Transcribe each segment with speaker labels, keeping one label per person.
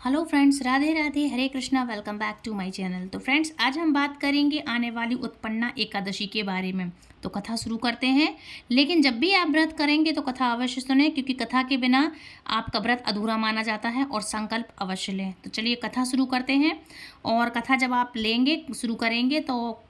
Speaker 1: Hello friends, Radhe Radhe, Hare Krishna. Welcome back to my channel. तो friends, आज हम बात करेंगे आने वाली उत्पन्ना एकादशी के बारे में। तो कथा शुरू करते हैं। लेकिन जब भी आप व्रत करेंगे तो कथा अवश्य सुने, क्योंकि कथा के बिना आपका व्रत अधूरा माना जाता है और संकल्प अवश्य लें। तो चलिए कथा शुरू करते हैं। और कथा जब आप लेंगे, शुरू करेंगे तो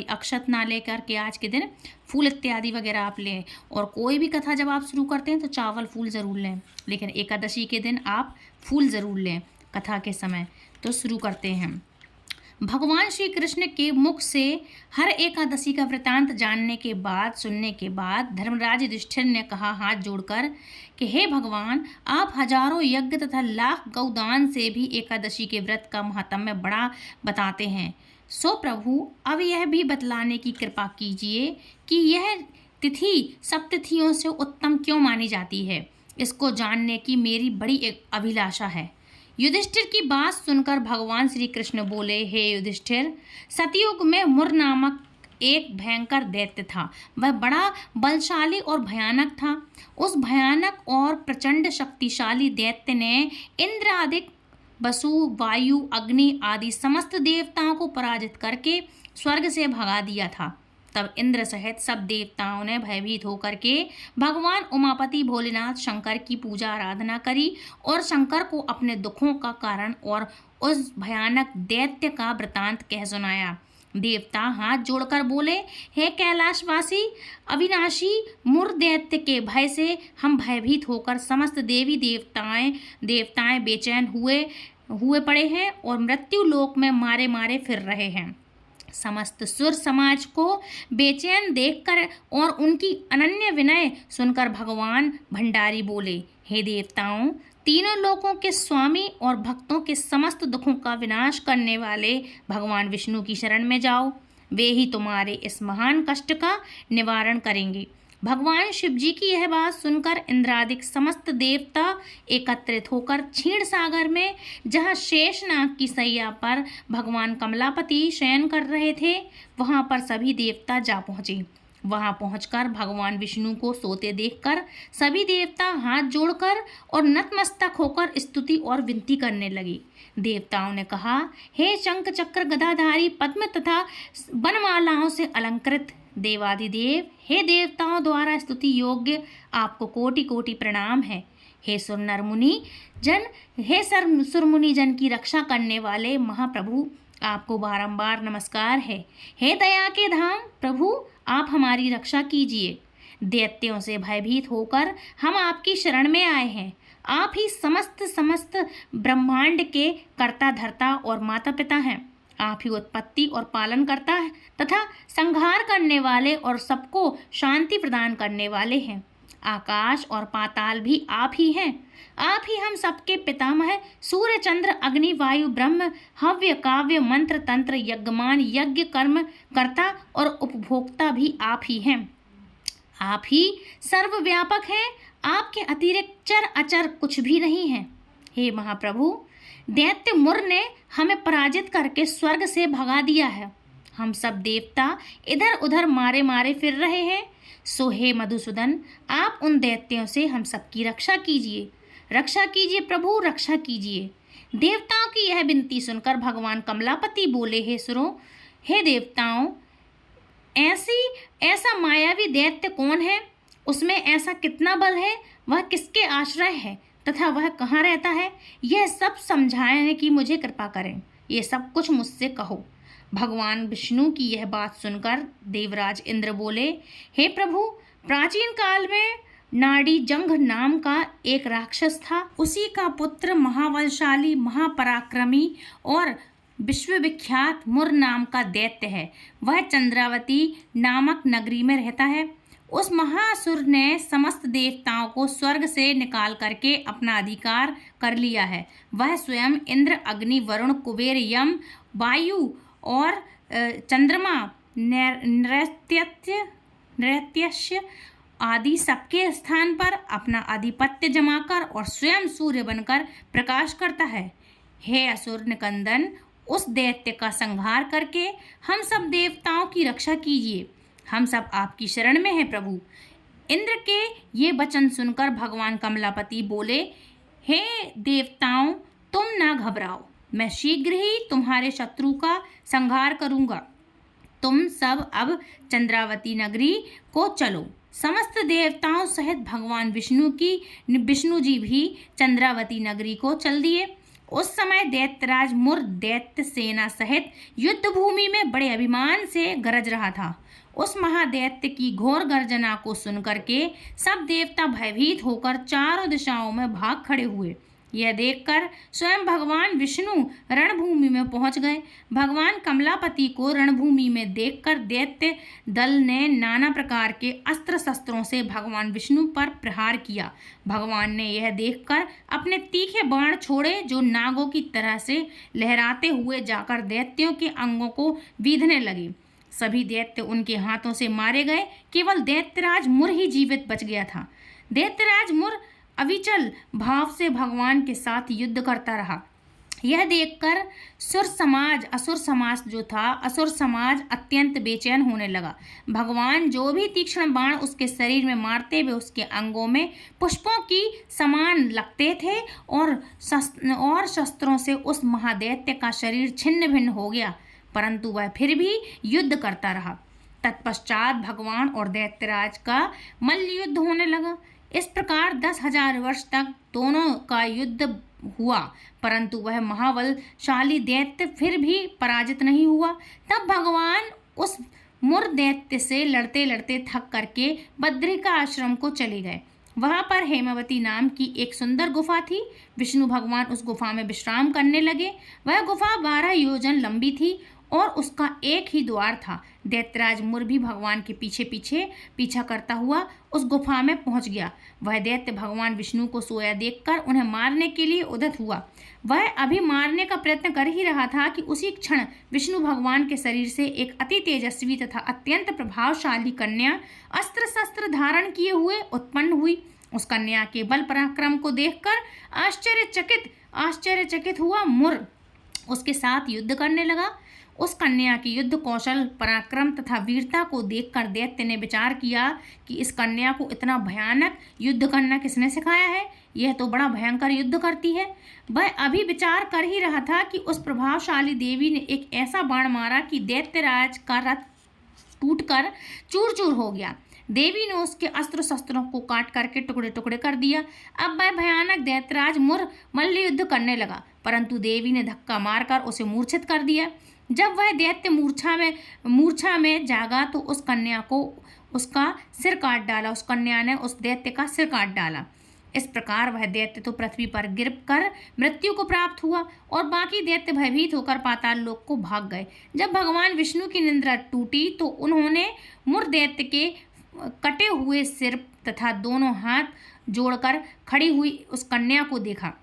Speaker 1: अक्षत ना लेकर के आज के दिन फूल इत्यादि वगैरह आप लें। और कोई भी कथा जब आप शुरू करते हैं तो चावल फूल ज़रूर लें, लेकिन एकादशी के दिन आप फूल ज़रूर लें कथा के समय। तो शुरू करते हैं। भगवान श्री कृष्ण के मुख से हर एकादशी का वृतांत सुनने के बाद धर्मराज युधिष्ठिर ने कहा हाथ जोड़कर कि हे भगवान, आप हजारों यज्ञ तथा लाख गौदान से भी एकादशी के व्रत का महात्म्य बड़ा बताते हैं। सो प्रभु, अब यह भी बतलाने की कृपा कीजिए कि यह तिथि सब तिथियों से उत्तम क्यों मानी जाती है। इसको जानने की मेरी बड़ी एक अभिलाषा है। युधिष्ठिर की बात सुनकर भगवान श्री कृष्ण बोले, हे युधिष्ठिर, सतयुग में मुर नामक एक भयंकर दैत्य था। वह बड़ा बलशाली और भयानक था। उस भयानक और प्रचंड शक्तिशाली दैत्य ने इंद्र आदि वसु, वायु, अग्नि आदि समस्त देवताओं को पराजित करके स्वर्ग से भगा दिया था। तब इंद्र सहित सब देवताओं ने भयभीत होकर के भगवान उमापति भोलेनाथ शंकर की पूजा आराधना करी और शंकर को अपने दुखों का कारण और उस भयानक दैत्य का वृतांत कह सुनाया। देवता हाथ जोड़कर बोले, हे कैलाशवासी अविनाशी, मुर दैत्य के भय से हम भयभीत होकर समस्त देवी देवताएं बेचैन हुए पड़े हैं और मृत्यु लोक में मारे मारे फिर रहे हैं। समस्त सुर समाज को बेचैन देखकर और उनकी अनन्य विनय सुनकर भगवान भंडारी बोले, हे देवताओं, तीनों लोकों के स्वामी और भक्तों के समस्त दुखों का विनाश करने वाले भगवान विष्णु की शरण में जाओ। वे ही तुम्हारे इस महान कष्ट का निवारण करेंगे। भगवान शिव जी की यह बात सुनकर इंद्रादिक समस्त देवता एकत्रित होकर क्षीण सागर में, जहाँ शेषनाग की सैया पर भगवान कमलापति शयन कर रहे थे, वहाँ पर सभी देवता जा पहुँचे। वहाँ पहुंचकर भगवान विष्णु को सोते देखकर सभी देवता हाथ जोड़कर और नतमस्तक होकर स्तुति और विनती करने लगे। देवताओं ने कहा, हे शंख चक्र गदाधारी पद्म तथा वनमालाओं से अलंकृत देवादिदेव, हे देवताओं द्वारा स्तुति योग्य आपको कोटि कोटि प्रणाम है। हे सुर मुनि जन की रक्षा करने वाले महाप्रभु, आपको बारंबार नमस्कार है। हे दया के धाम प्रभु, आप हमारी रक्षा कीजिए। दैत्यों से भयभीत होकर हम आपकी शरण में आए हैं। आप ही समस्त ब्रह्मांड के कर्ता धर्ता और माता पिता हैं। आप ही उत्पत्ति और पालन करता है तथा संहार करने वाले और सबको शांति प्रदान करने वाले हैं। आकाश और पाताल भी आप ही हैं। आप ही हम सबके पितामह, सूर्य चंद्र अग्नि वायु ब्रह्म, हव्य काव्य मंत्र तंत्र यज्ञमान यज्ञ कर्म कर्ता और उपभोक्ता भी आप ही हैं। आप ही सर्वव्यापक हैं। आपके अतिरिक्त चर अचर कुछ भी नहीं है। हे महाप्रभु, दैत्य मुर ने हमें पराजित करके स्वर्ग से भगा दिया है। हम सब देवता इधर उधर मारे मारे फिर रहे हैं। सो हे मधुसूदन, आप उन दैत्यों से हम सबकी रक्षा कीजिए। रक्षा कीजिए प्रभु, रक्षा कीजिए। देवताओं की यह विनती सुनकर भगवान कमलापति बोले, हे सुरों, हे देवताओं, ऐसा मायावी दैत्य कौन है? उसमें ऐसा कितना बल है? वह किसके आश्रय है तथा वह कहाँ रहता है? यह सब समझाने की मुझे कृपा करें। ये सब कुछ मुझसे कहो। भगवान विष्णु की यह बात सुनकर देवराज इंद्र बोले, हे प्रभु, प्राचीन काल में नाड़ी जंघ नाम का एक राक्षस था। उसी का पुत्र महाबलशाली महापराक्रमी और विश्वविख्यात मुर नाम का दैत्य है। वह चंद्रावती नामक नगरी में रहता है। उस महासुर ने समस्त देवताओं को स्वर्ग से निकाल करके अपना अधिकार कर लिया है। वह स्वयं इंद्र, अग्नि, वरुण, कुबेर, यम, वायु और चंद्रमा, नृत्य आदि सबके स्थान पर अपना आधिपत्य जमाकर और स्वयं सूर्य बनकर प्रकाश करता है। हे असुर निकंदन, उस दैत्य का संहार करके हम सब देवताओं की रक्षा कीजिए। हम सब आपकी शरण में हैं प्रभु। इंद्र के ये वचन सुनकर भगवान कमलापति बोले, हे देवताओं, ना घबराओ, मैं शीघ्र ही तुम्हारे शत्रु का संहार करूंगा। तुम सब अब चंद्रावती नगरी को चलो। समस्त देवताओं सहित भगवान विष्णु जी भी चंद्रावती नगरी को चल दिए। उस समय दैत्यराज मुर दैत्य सेना सहित युद्ध भूमि में बड़े अभिमान से गरज रहा था। उस महादैत्य की घोर गर्जना को सुनकर के सब देवता भयभीत होकर चारों दिशाओं में भाग खड़े हुए। यह देखकर स्वयं भगवान विष्णु रणभूमि में पहुंच गए। भगवान कमलापति को रणभूमि में देखकर दैत्य दल ने नाना प्रकार के अस्त्र शस्त्रों से भगवान विष्णु पर प्रहार किया। भगवान ने यह देखकर अपने तीखे बाण छोड़े, जो नागों की तरह से लहराते हुए जाकर दैत्यों के अंगों को बीधने लगे। सभी दैत्य उनके हाथों से मारे गए। केवल दैत्यराज मुर ही जीवित बच गया था। दैत्यराज मुर अविचल भाव से भगवान के साथ युद्ध करता रहा। यह देखकर असुर समाज अत्यंत बेचैन होने लगा। भगवान जो भी तीक्ष्ण बाण उसके शरीर में मारते हुए उसके अंगों में पुष्पों की समान लगते थे और शस्त्रों से उस महादैत्य का शरीर छिन्न भिन्न हो गया, परंतु वह फिर भी युद्ध करता रहा। तत्पश्चात भगवान और दैत्यराज का मल्ल युद्ध होने लगा। इस प्रकार 10,000 वर्ष तक दोनों का युद्ध हुआ, परंतु वह महाबलशाली दैत्य फिर भी पराजित नहीं हुआ। तब भगवान उस मुर दैत्य से लड़ते लड़ते थक करके बद्रिका आश्रम को चले गए। वहां पर हेमवती नाम की एक सुंदर गुफा थी। विष्णु भगवान उस गुफा में विश्राम करने लगे। वह गुफा 12 योजन लंबी थी और उसका एक ही द्वार था। दैत्यराज मुर भी भगवान के पीछा करता हुआ उस गुफा में पहुंच गया। वह दैत्य भगवान विष्णु को सोया देखकर उन्हें मारने के लिए उद्यत हुआ। वह अभी मारने का प्रयत्न कर ही रहा था कि उसी क्षण विष्णु भगवान के शरीर से एक अति तेजस्वी तथा अत्यंत प्रभावशाली कन्या अस्त्र शस्त्र धारण किए हुए उत्पन्न हुई। उस कन्या के बल पराक्रम को देखकर आश्चर्यचकित हुआ मुर उसके साथ युद्ध करने लगा। उस कन्या की युद्ध कौशल, पराक्रम तथा वीरता को देखकर दैत्य ने विचार किया कि इस कन्या को इतना भयानक युद्ध करना किसने सिखाया है? यह तो बड़ा भयंकर युद्ध करती है। वह अभी विचार कर ही रहा था कि उस प्रभावशाली देवी ने एक ऐसा बाण मारा कि दैत्यराज का रथ टूटकर चूर चूर हो गया। देवी ने उसके अस्त्र शस्त्रों को काट करके टुकड़े टुकड़े कर दिया। अब वह भयानक दैत्यराज मुर मल्ल युद्ध करने लगा, परंतु देवी ने धक्का मारकर उसे मूर्छित कर दिया। जब वह दैत्य मूर्छा में जागा तो उस कन्या को उसका सिर काट डाला। उस कन्या ने उस दैत्य का सिर काट डाला। इस प्रकार वह दैत्य तो पृथ्वी पर गिर कर मृत्यु को प्राप्त हुआ और बाकी दैत्य भयभीत होकर पाताल लोक को भाग गए। जब भगवान विष्णु की निद्रा टूटी तो उन्होंने मुर दैत्य के कटे हुए सिर तथा दोनों हाथ जोड़कर खड़ी हुई उस कन्या को देखा।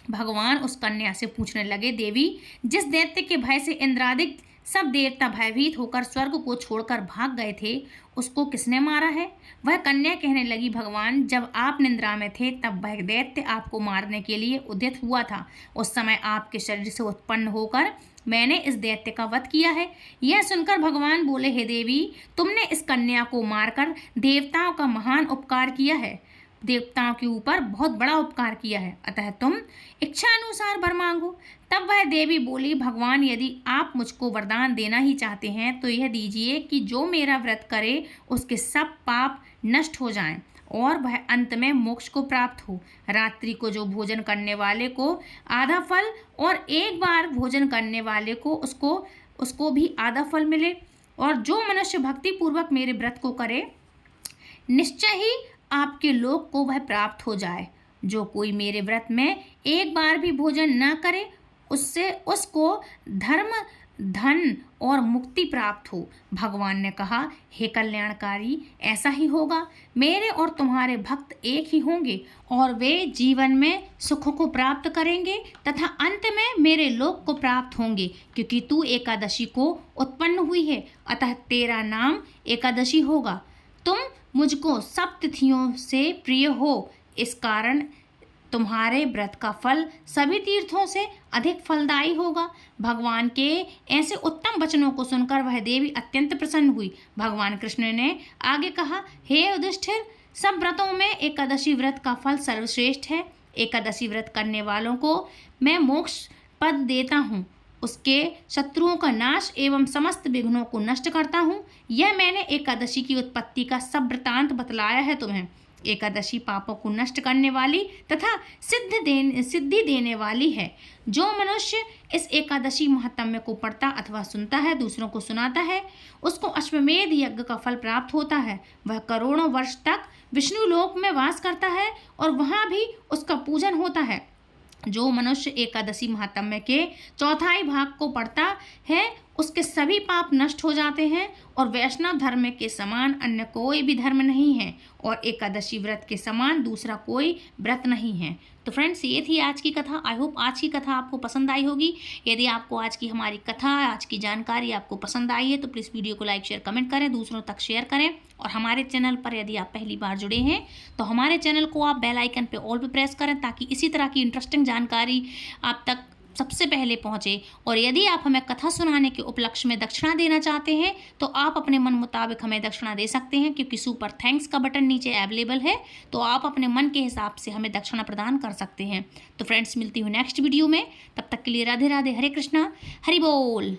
Speaker 1: भगवान उस कन्या से पूछने लगे, देवी, जिस दैत्य के भय से इंद्रादिक सब देवता भयभीत होकर स्वर्ग को छोड़कर भाग गए थे, उसको किसने मारा है? वह कन्या कहने लगी, भगवान, जब आप निद्रा में थे तब वह दैत्य आपको मारने के लिए उद्यत हुआ था। उस समय आपके शरीर से उत्पन्न होकर मैंने इस दैत्य का वध किया है। यह सुनकर भगवान बोले, हे देवी, तुमने इस कन्या को मारकर देवताओं का महान उपकार किया है, देवताओं के ऊपर बहुत बड़ा उपकार किया है, अतः तुम इच्छा अनुसार वर मांगो। तब वह देवी बोली, भगवान, यदि आप मुझको वरदान देना ही चाहते हैं तो यह दीजिए कि जो मेरा व्रत करे उसके सब पाप नष्ट हो जाएं और वह अंत में मोक्ष को प्राप्त हो। रात्रि को जो भोजन करने वाले को आधा फल और एक बार भोजन करने वाले को उसको भी आधा फल मिले, और जो मनुष्य भक्ति पूर्वक मेरे व्रत को करे निश्चय ही आपके लोक को वह प्राप्त हो जाए। जो कोई मेरे व्रत में एक बार भी भोजन न करे उसको धर्म, धन और मुक्ति प्राप्त हो। भगवान ने कहा, हे कल्याणकारी, ऐसा ही होगा। मेरे और तुम्हारे भक्त एक ही होंगे और वे जीवन में सुख को प्राप्त करेंगे तथा अंत में मेरे लोक को प्राप्त होंगे, क्योंकि तू एकादशी को उत्पन्न हुई है, अतः तेरा नाम एकादशी होगा। तुम मुझको सब तिथियों से प्रिय हो, इस कारण तुम्हारे व्रत का फल सभी तीर्थों से अधिक फलदायी होगा। भगवान के ऐसे उत्तम वचनों को सुनकर वह देवी अत्यंत प्रसन्न हुई। भगवान कृष्ण ने आगे कहा, हे युधिष्ठिर, सब व्रतों में एकादशी व्रत का फल सर्वश्रेष्ठ है। एकादशी व्रत करने वालों को मैं मोक्ष पद देता हूँ, उसके शत्रुओं का नाश एवं समस्त विघ्नों को नष्ट करता हूँ। यह मैंने एकादशी की उत्पत्ति का सब वृतांत बतलाया है तुम्हें। एकादशी पापों को नष्ट करने वाली तथा सिद्धि देने वाली है। जो मनुष्य इस एकादशी महात्म्य को पढ़ता अथवा सुनता है, दूसरों को सुनाता है, उसको अश्वमेध यज्ञ का फल प्राप्त होता है। वह करोड़ों वर्ष तक विष्णु लोक में वास करता है और वहाँ भी उसका पूजन होता है। जो मनुष्य एकादशी महात्म्य के चौथाई भाग को पढ़ता है, उसके सभी पाप नष्ट हो जाते हैं और वैष्णव धर्म के समान अन्य कोई भी धर्म नहीं है और एकादशी व्रत के समान दूसरा कोई व्रत नहीं है। तो फ्रेंड्स, ये थी आज की कथा। आई होप आज की कथा आपको पसंद आई होगी। यदि आपको आज की हमारी कथा, आज की जानकारी आपको पसंद आई है तो प्लीज़ वीडियो को लाइक शेयर कमेंट करें, दूसरों तक शेयर करें। और हमारे चैनल पर यदि आप पहली बार जुड़े हैं तो हमारे चैनल को आप बेल आइकन पे ऑल पे प्रेस करें ताकि इसी तरह की इंटरेस्टिंग जानकारी आप तक सबसे पहले पहुँचे। और यदि आप हमें कथा सुनाने के उपलक्ष्य में दक्षिणा देना चाहते हैं तो आप अपने मन मुताबिक हमें दक्षिणा दे सकते हैं, क्योंकि सुपर थैंक्स का बटन नीचे अवेलेबल है, तो आप अपने मन के हिसाब से हमें दक्षिणा प्रदान कर सकते हैं। तो फ्रेंड्स, मिलती हूँ नेक्स्ट वीडियो में। तब तक के लिए राधे राधे, हरे कृष्णा, हरि बोल।